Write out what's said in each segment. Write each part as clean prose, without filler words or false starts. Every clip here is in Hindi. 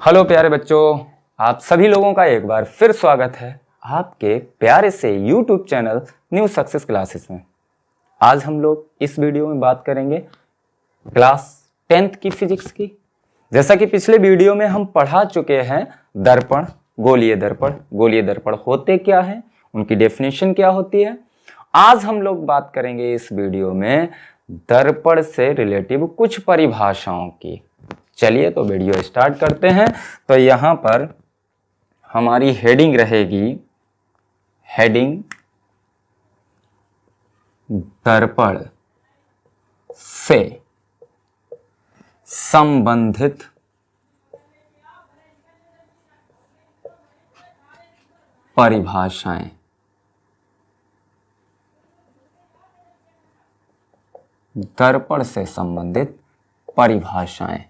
हेलो प्यारे बच्चों, आप सभी लोगों का एक बार फिर स्वागत है आपके प्यारे से YouTube channel new success classes में। आज हम लोग इस वीडियो में बात करेंगे क्लास 10th की फिजिक्स की। जैसा कि पिछले वीडियो में हम पढ़ा चुके हैं दर्पण, गोलीय दर्पण। गोलीय दर्पण होते क्या हैं, उनकी डेफिनेशन क्या होती है। आज हम लोग बात करेंगे इस वीडियो में दर्पण से रिलेटिव कुछ परिभाषाओं की। चलिए तो वीडियो स्टार्ट करते हैं। तो यहां पर हमारी हेडिंग रहेगी, हेडिंग दर्पण से संबंधित परिभाषाएं। दर्पण से संबंधित परिभाषाएं।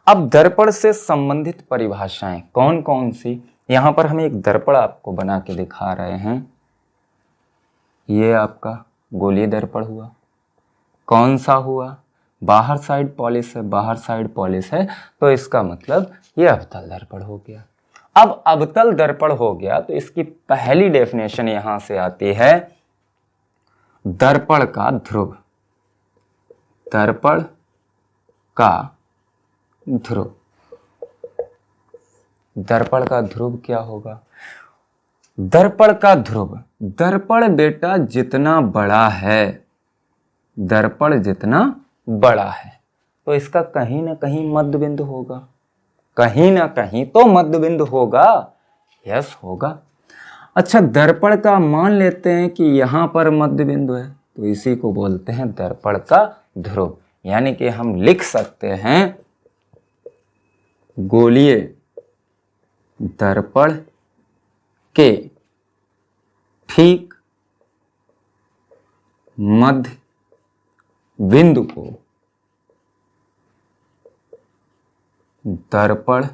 अब दर्पण से संबंधित परिभाषाएं कौन कौन सी, यहां पर हम एक दर्पण आपको बना के दिखा रहे हैं। ये आपका गोलीय दर्पण हुआ। कौन सा हुआ? बाहर साइड पॉलिश है, बाहर साइड पॉलिश है, तो इसका मतलब ये अवतल दर्पण हो गया। अब अवतल दर्पण हो गया तो इसकी पहली डेफिनेशन यहां से आती है, दर्पण का ध्रुव। दर्पण का ध्रुव। दर्पण का ध्रुव क्या होगा? दर्पण का ध्रुव, दर्पण बेटा जितना बड़ा है, दर्पण जितना बड़ा है तो इसका कहीं ना कहीं मध्य बिंदु होगा। कहीं ना कहीं तो मध्य बिंदु होगा। यस होगा। अच्छा, दर्पण का मान लेते हैं कि यहां पर मध्य बिंदु है, तो इसी को बोलते हैं दर्पण का ध्रुव। यानी कि हम लिख सकते हैं गोलीय दर्पण के ठीक मध्य बिंदु को दर्पण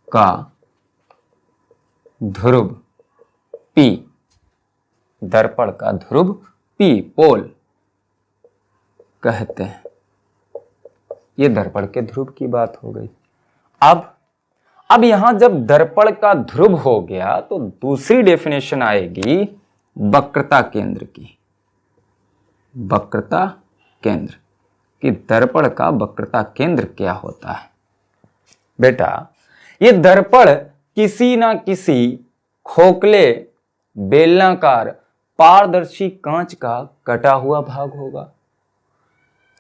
का ध्रुव P, दर्पण का ध्रुव P, पोल कहते हैं। ये दर्पण के ध्रुव की बात हो गई। अब यहां जब दर्पण का ध्रुव हो गया तो दूसरी डेफिनेशन आएगी वक्रता केंद्र की। वक्रता केंद्र कि दर्पण का वक्रता केंद्र क्या होता है। बेटा ये दर्पण किसी ना किसी खोखले बेलनाकार पारदर्शी कांच का कटा हुआ भाग होगा।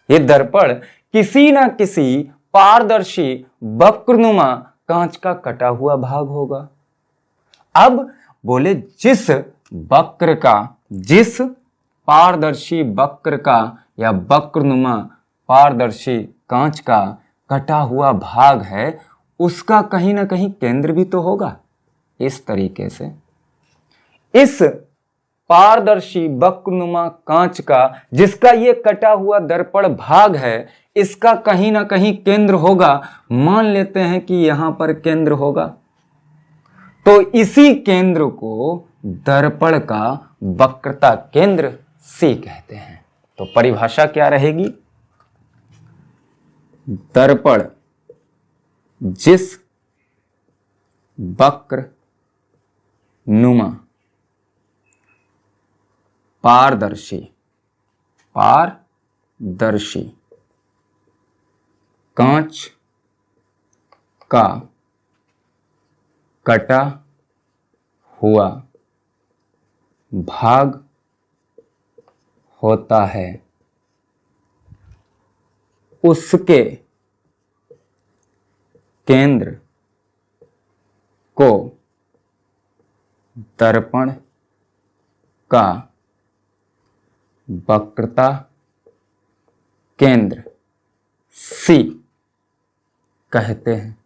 ये दर्पण किसी ना किसी पारदर्शी वक्रनुमा कांच का कटा हुआ भाग होगा। अब बोले जिस पारदर्शी वक्र का या वक्रनुमा पारदर्शी कांच का कटा हुआ भाग है, उसका कहीं ना कहीं केंद्र भी तो होगा। इस तरीके से इस पारदर्शी वक्रनुमा कांच का जिसका ये कटा हुआ दर्पण भाग है, इसका कहीं ना कहीं केंद्र होगा। मान लेते हैं कि यहां पर केंद्र होगा, तो इसी केंद्र को दर्पण का वक्रता केंद्र C कहते हैं। तो परिभाषा क्या रहेगी? दर्पण जिस वक्र नुमा पारदर्शी कांच का कटा हुआ भाग होता है, उसके केंद्र को दर्पण का वक्रता केंद्र C कहते हैं।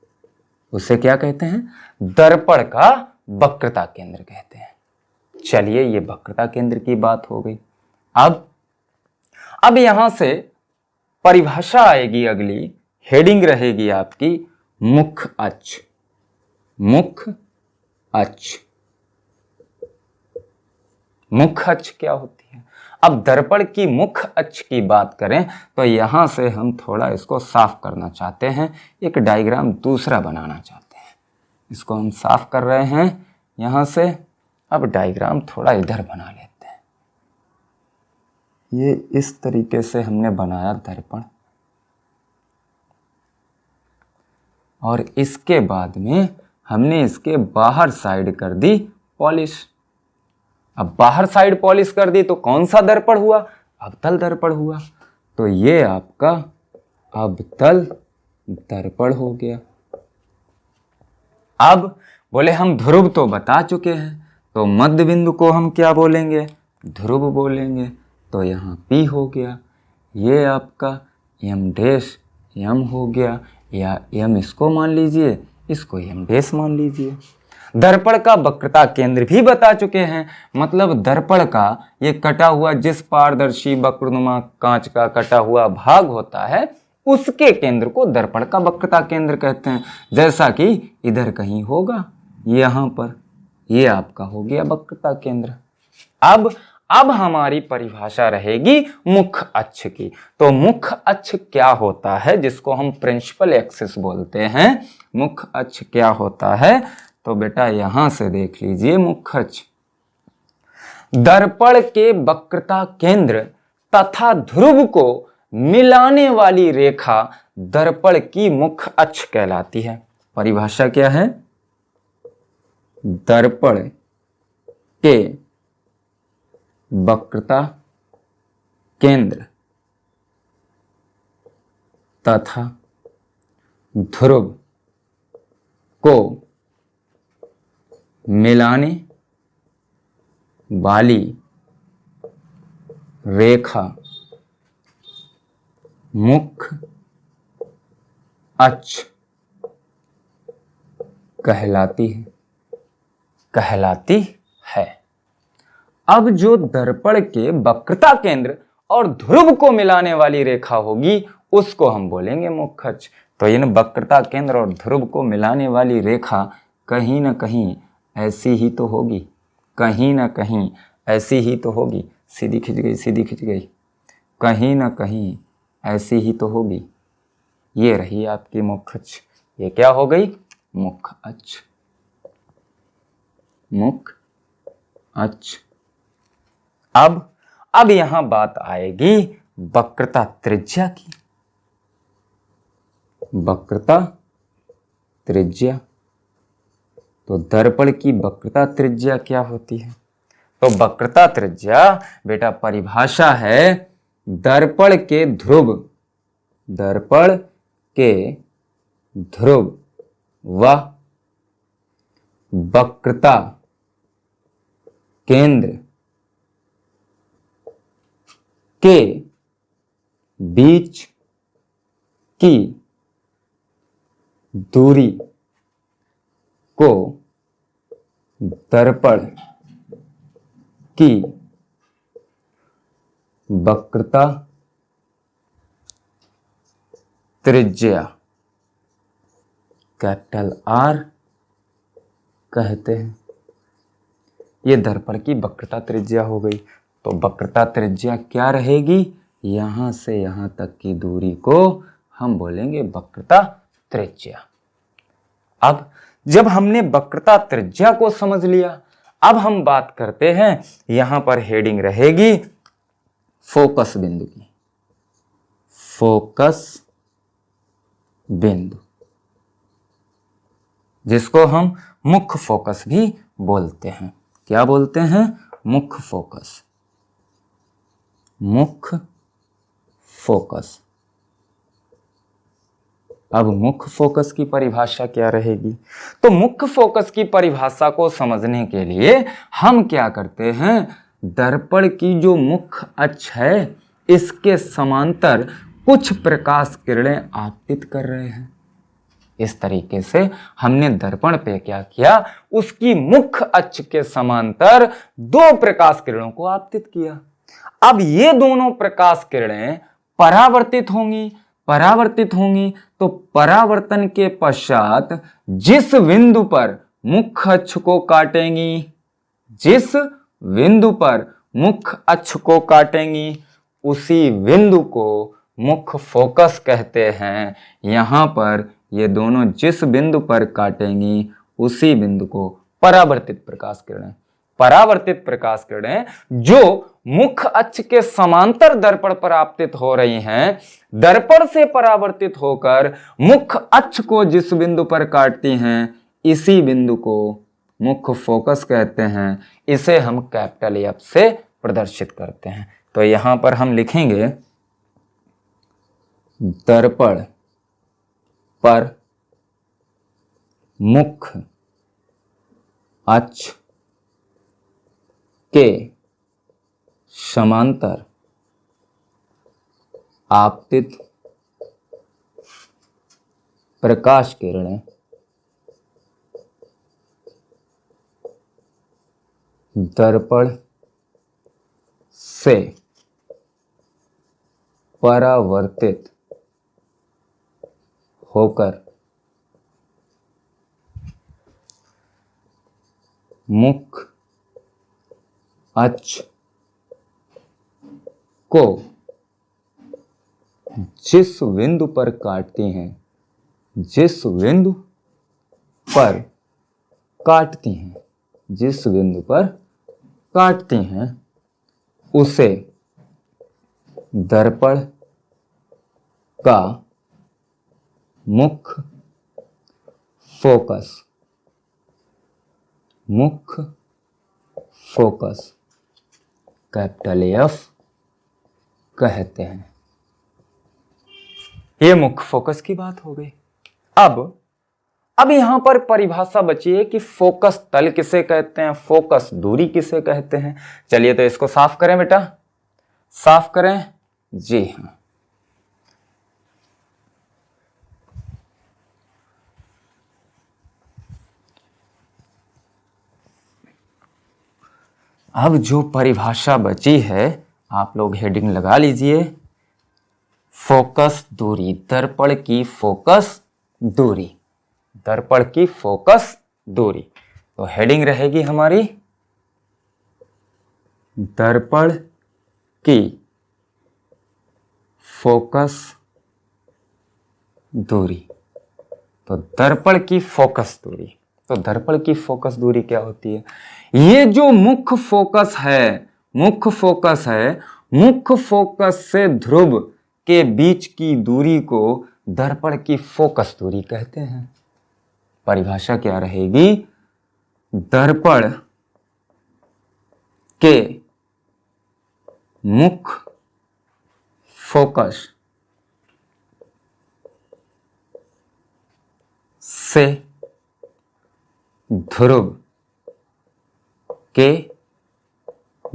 उसे क्या कहते हैं? दर्पण का वक्रता केंद्र कहते हैं। चलिए, ये वक्रता केंद्र की बात हो गई। अब यहां से परिभाषा आएगी, अगली हेडिंग रहेगी आपकी मुख्य अक्ष। मुख्य अक्ष। मुख्य अक्ष क्या होती है? अब दर्पण की मुख्य अक्ष की बात करें तो यहां से हम थोड़ा इसको साफ करना चाहते हैं, एक डायग्राम दूसरा बनाना चाहते हैं। इसको हम साफ कर रहे हैं यहां से। अब डायग्राम थोड़ा इधर बना लेते हैं। ये इस तरीके से हमने बनाया दर्पण, और इसके बाद में हमने इसके बाहर साइड कर दी पॉलिश। अब बाहर साइड पॉलिश कर दी तो कौन सा दर्पण हुआ? अवतल दर्पण हुआ। तो ये आपका अवतल दर्पण हो गया। अब बोले हम ध्रुव तो बता चुके हैं, तो मध्य बिंदु को हम क्या बोलेंगे? ध्रुव बोलेंगे। तो यहाँ P हो गया, ये आपका M डैश M हो गया, या M इसको मान लीजिए, इसको M डैश मान लीजिए। दर्पण का वक्रता केंद्र भी बता चुके हैं, मतलब दर्पण का ये कटा हुआ, जिस पारदर्शी वक्रनुमा कांच का कटा हुआ भाग होता है उसके केंद्र को दर्पण का वक्रता केंद्र कहते हैं। जैसा कि इधर कहीं होगा, यहाँ पर ये आपका हो गया वक्रता केंद्र। अब हमारी परिभाषा रहेगी मुख्य अक्ष की। तो मुख्य अक्ष क्या होता है, जिसको हम प्रिंसिपल एक्सिस बोलते हैं? मुख्य अक्ष क्या होता है? तो बेटा यहां से देख लीजिए, मुख्य अक्ष दर्पण के वक्रता केंद्र तथा ध्रुव को मिलाने वाली रेखा दर्पण की मुख्य अक्ष कहलाती है। परिभाषा क्या है? दर्पण के वक्रता केंद्र तथा ध्रुव को मिलाने वाली रेखा मुख्य अक्ष कहलाती है। अब जो दर्पण के वक्रता केंद्र और ध्रुव को मिलाने वाली रेखा होगी उसको हम बोलेंगे मुख्य अक्ष। तो इन वक्रता केंद्र और ध्रुव को मिलाने वाली रेखा कहीं ना कहीं ऐसी ही तो होगी, कहीं ना कहीं ऐसी ही तो होगी। सीधी खिंच गई, सीधी खिंच गई, कहीं ना कहीं ऐसी ही तो होगी। ये रही आपकी मुख्य अक्ष। ये क्या हो गई? मुख्य अक्ष। मुख्य अक्ष। अब यहां बात आएगी वक्रता त्रिज्या की। वक्रता त्रिज्या, तो दर्पण की वक्रता त्रिज्या क्या होती है? तो वक्रता त्रिज्या बेटा परिभाषा है दर्पण के ध्रुव व वक्रता केंद्र के बीच की दूरी को दर्पण की वक्रता त्रिज्या कैपिटल R कहते हैं। ये दर्पण की वक्रता त्रिज्या हो गई। तो वक्रता त्रिज्या क्या रहेगी? यहां से यहां तक की दूरी को हम बोलेंगे वक्रता त्रिज्या। अब जब हमने वक्रता त्रिज्या को समझ लिया, अब हम बात करते हैं, यहां पर हेडिंग रहेगी फोकस बिंदु की। फोकस बिंदु, जिसको हम मुख्य फोकस भी बोलते हैं। क्या बोलते हैं? मुख्य फोकस। मुख्य फोकस। अब मुख्य फोकस की परिभाषा क्या रहेगी? तो मुख्य फोकस की परिभाषा को समझने के लिए हम क्या करते हैं, दर्पण की जो मुख्य अक्ष है इसके समांतर कुछ प्रकाश किरणें आपतित कर रहे हैं। इस तरीके से हमने दर्पण पे क्या किया, उसकी मुख्य अक्ष के समांतर दो प्रकाश किरणों को आपतित किया। अब ये दोनों प्रकाश किरणें परावर्तित होंगी, तो परावर्तन के पश्चात जिस बिंदु पर मुख्य अक्ष को काटेंगी, जिस बिंदु पर मुख्य अक्ष को काटेंगी उसी बिंदु को मुख्य फोकस कहते हैं। यहां पर ये दोनों जिस बिंदु पर काटेंगी उसी बिंदु को परावर्तित प्रकाश किरणें, परावर्तित प्रकाश किरणें जो मुख्य अक्ष के समांतर दर्पण पर आपतित हो रही हैं, दर्पण से परावर्तित होकर मुख्य अक्ष को जिस बिंदु पर काटती हैं इसी बिंदु को मुख्य फोकस कहते हैं। इसे हम कैपिटल एफ से प्रदर्शित करते हैं। तो यहां पर हम लिखेंगे दर्पण पर मुख्य अक्ष के समांतर आपतित प्रकाश किरणें दर्पण से परावर्तित होकर मुख्य अक्ष को जिस बिंदु पर काटती हैं, जिस बिंदु पर काटती हैं, जिस बिंदु पर काटती हैं उसे दर्पण का मुख्य फोकस, मुख्य फोकस कैपिटल एफ कहते हैं। ये मुख्य फोकस की बात हो गई। अब यहां पर परिभाषा बची है कि फोकस तल किसे कहते हैं, फोकस दूरी किसे कहते हैं। चलिए तो इसको साफ करें बेटा, साफ करें। जी हां, अब जो परिभाषा बची है आप लोग हेडिंग लगा लीजिए, फोकस दूरी, दर्पण की फोकस दूरी, दर्पण की फोकस दूरी। तो हेडिंग रहेगी हमारी दर्पण की फोकस दूरी। तो दर्पण की फोकस दूरी, तो दर्पण की फोकस दूरी क्या होती है? ये जो मुख्य फोकस है, मुख्य फोकस है, मुख्य फोकस से ध्रुव के बीच की दूरी को दर्पण की फोकस दूरी कहते हैं। परिभाषा क्या रहेगी? दर्पण के मुख्य फोकस से ध्रुव के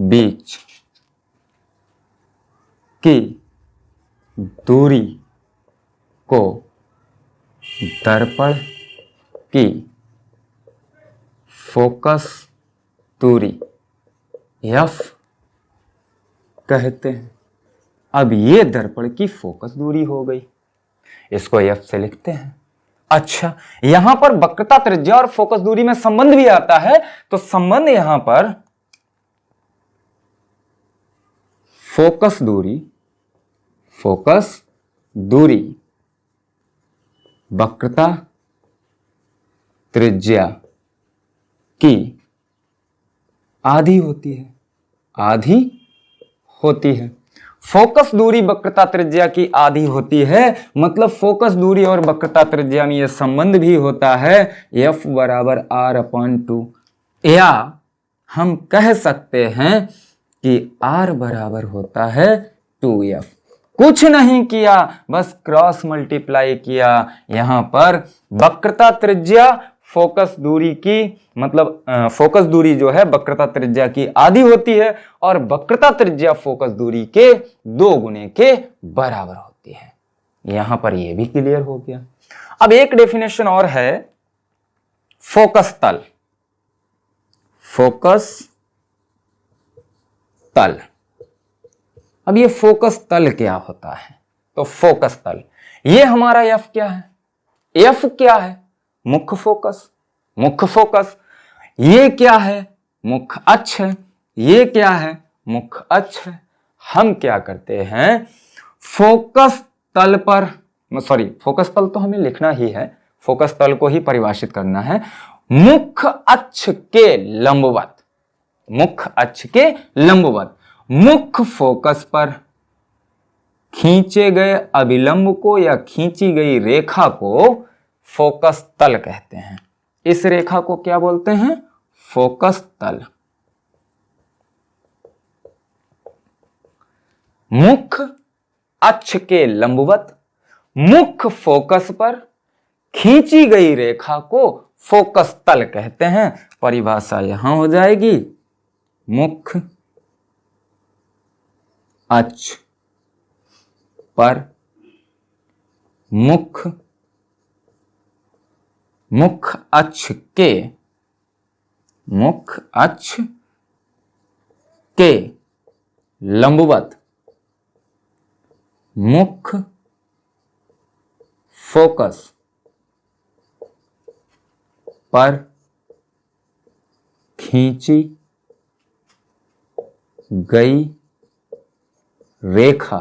बीच की दूरी को दर्पण की फोकस दूरी एफ कहते हैं। अब ये दर्पण की फोकस दूरी हो गई, इसको एफ से लिखते हैं। अच्छा, यहां पर वक्रता त्रिज्या और फोकस दूरी में संबंध भी आता है, तो संबंध यहां पर फोकस दूरी, फोकस दूरी वक्रता त्रिज्या की आधी होती है, आधी होती है। फोकस दूरी वक्रता त्रिज्या की आधी होती है, मतलब फोकस दूरी और वक्रता त्रिज्या में यह संबंध भी होता है F बराबर R/2, या हम कह सकते हैं कि R बराबर होता है 2F। कुछ नहीं किया, बस क्रॉस मल्टीप्लाई किया। यहां पर वक्रता त्रिज्या फोकस दूरी की, मतलब फोकस दूरी जो है वक्रता त्रिज्या की आधी होती है और वक्रता त्रिज्या फोकस दूरी के 2 गुने के बराबर होती है। यहां पर यह भी क्लियर हो गया। अब एक डेफिनेशन और है, फोकस तल, फोकस तल। अब ये फोकस तल क्या होता है? तो फोकस तल, ये हमारा एफ क्या है? एफ क्या है? मुख्य फोकस, मुख्य फोकस। ये क्या है? मुख्य अक्ष है। ये क्या है? मुख्य अक्ष है। हम क्या करते हैं, फोकस तल पर, सॉरी फोकस तल तो हमें लिखना ही है, फोकस तल को ही परिभाषित करना है, मुख्य अक्ष के लंबवत, मुख्य अक्ष के लंबवत मुख्य फोकस पर खींचे गए अभिलंब को या खींची गई रेखा को फोकस तल कहते हैं। इस रेखा को क्या बोलते हैं, फोकस तल। मुख्य अक्ष के लंबवत मुख्य फोकस पर खींची गई रेखा को फोकस तल कहते हैं। परिभाषा यहां हो जाएगी, मुख्य अक्ष पर मुख्य अक्ष के लंबवत मुख्य फोकस पर खींची गई रेखा,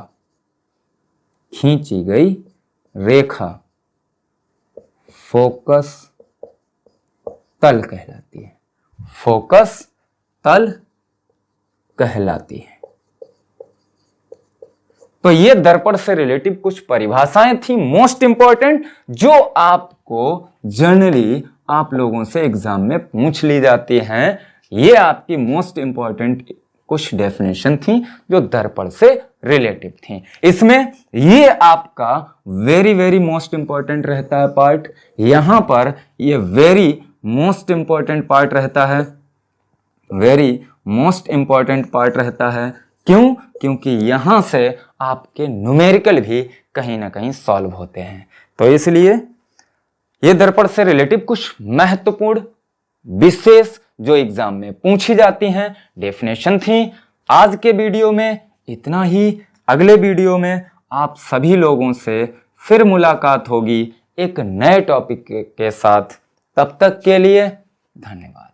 फोकस तल कहलाती है, फोकस तल कहलाती है। तो ये दर्पण से रिलेटिव कुछ परिभाषाएं थी मोस्ट इंपॉर्टेंट, जो आपको जनरली आप लोगों से एग्जाम में पूछ ली जाती हैं। ये आपकी मोस्ट इंपॉर्टेंट कुछ डेफिनेशन थी जो दर्पण से रिलेटिव थी। इसमें ये आपका वेरी वेरी मोस्ट इंपॉर्टेंट रहता है पार्ट, यहां पर ये वेरी मोस्ट इंपॉर्टेंट पार्ट रहता है, वेरी मोस्ट इंपॉर्टेंट पार्ट रहता है। क्यों? क्योंकि यहां से आपके न्यूमेरिकल भी कहीं ना कहीं सॉल्व होते हैं। तो इसलिए ये दर्पण से रिलेटिव कुछ महत्वपूर्ण विशेष जो एग्जाम में पूछी जाती हैं डेफिनेशन थी। आज के वीडियो में इतना ही। अगले वीडियो में आप सभी लोगों से फिर मुलाकात होगी एक नए टॉपिक के साथ। तब तक के लिए धन्यवाद।